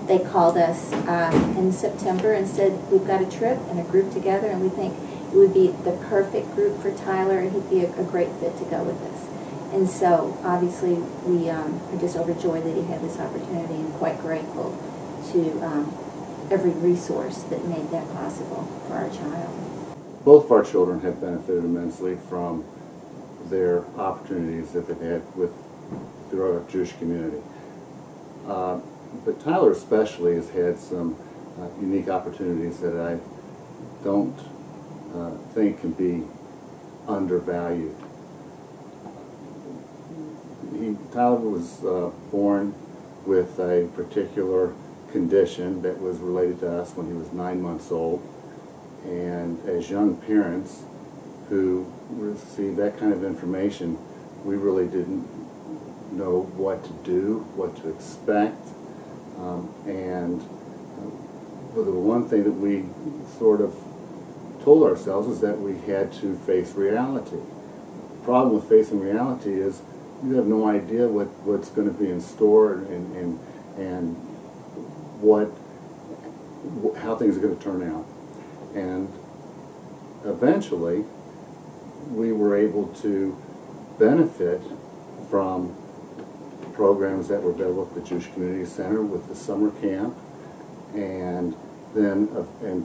they called us in September and said, we've got a trip and a group together, and we think it would be the perfect group for Tyler, and he'd be a great fit to go with us. And so, obviously, we are just overjoyed that he had this opportunity, and quite grateful to every resource that made that possible for our child. Both of our children have benefited immensely from their opportunities that they've had through our Jewish community. But Tyler especially has had some unique opportunities that I don't think can be undervalued. Tyler was born with a particular condition that was related to us when he was 9 months old, and as young parents who received that kind of information, we really didn't know what to do, what to expect, and the one thing that we sort of told ourselves is that we had to face reality. The problem with facing reality is you have no idea what's going to be in store and how things are going to turn out. And eventually, we were able to benefit from programs that were available at the Jewish Community Center with the summer camp, and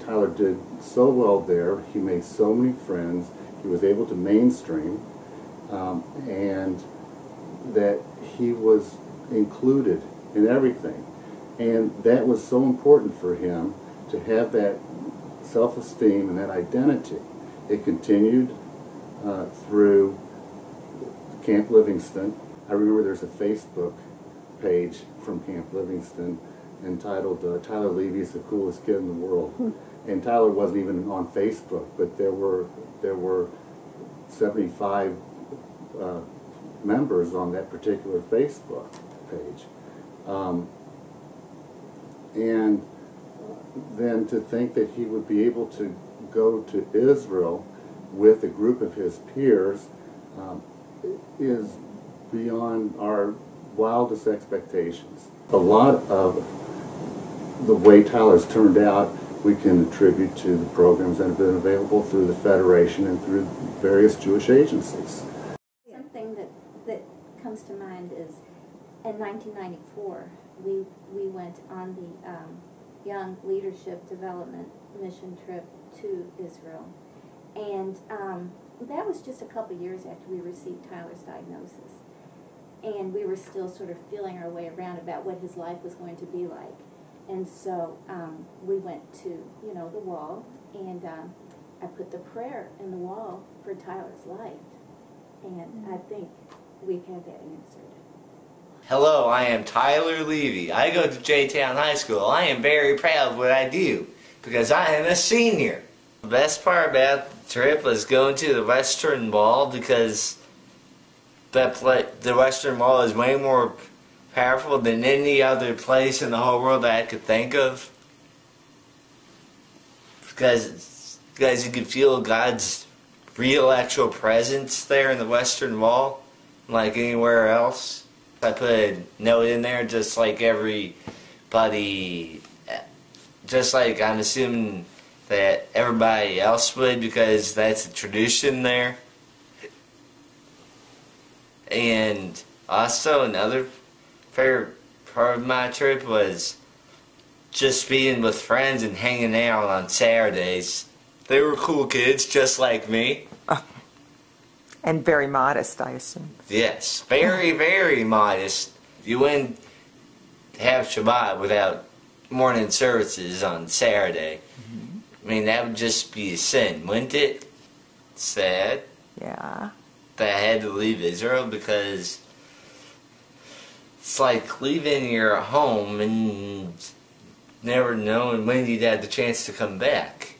Tyler did so well there. He made so many friends. He was able to mainstream, and that he was included in everything. And that was so important for him to have that self-esteem and that identity. It continued through Camp Livingston. I remember there's a Facebook page from Camp Livingston entitled Tyler Levy is the coolest kid in the world. And Tyler wasn't even on Facebook, but there were 75 members on that particular Facebook page. And then to think that he would be able to go to Israel with a group of his peers is beyond our wildest expectations. A lot of the way Tyler's turned out we can attribute to the programs that have been available through the Federation and through various Jewish agencies. Something that comes to mind is in 1994 we went on the Young Leadership Development Mission trip to Israel, and that was just a couple years after we received Tyler's diagnosis, and we were still sort of feeling our way around about what his life was going to be like. And so we went to the wall, and I put the prayer in the wall for Tyler's life, and I think we've had that answered. Hello, I am Tyler Levy. I go to J-Town High School. I am very proud of what I do because I am a senior. The best part about the trip was going to the Western Wall because the Western Wall is way more powerful than any other place in the whole world that I could think of. Because you could feel God's real actual presence there in the Western Wall, like anywhere else. I put a note in there just like everybody, just like I'm assuming that everybody else would, because that's a tradition there. And also another favorite part of my trip was just being with friends and hanging out on Saturdays. They were cool kids just like me. And very modest, I assume. Yes, very, very modest. You wouldn't have Shabbat without morning services on Saturday. I mean, that would just be a sin, wouldn't it? Sad. Yeah. That I had to leave Israel because it's like leaving your home and never knowing when you'd have the chance to come back.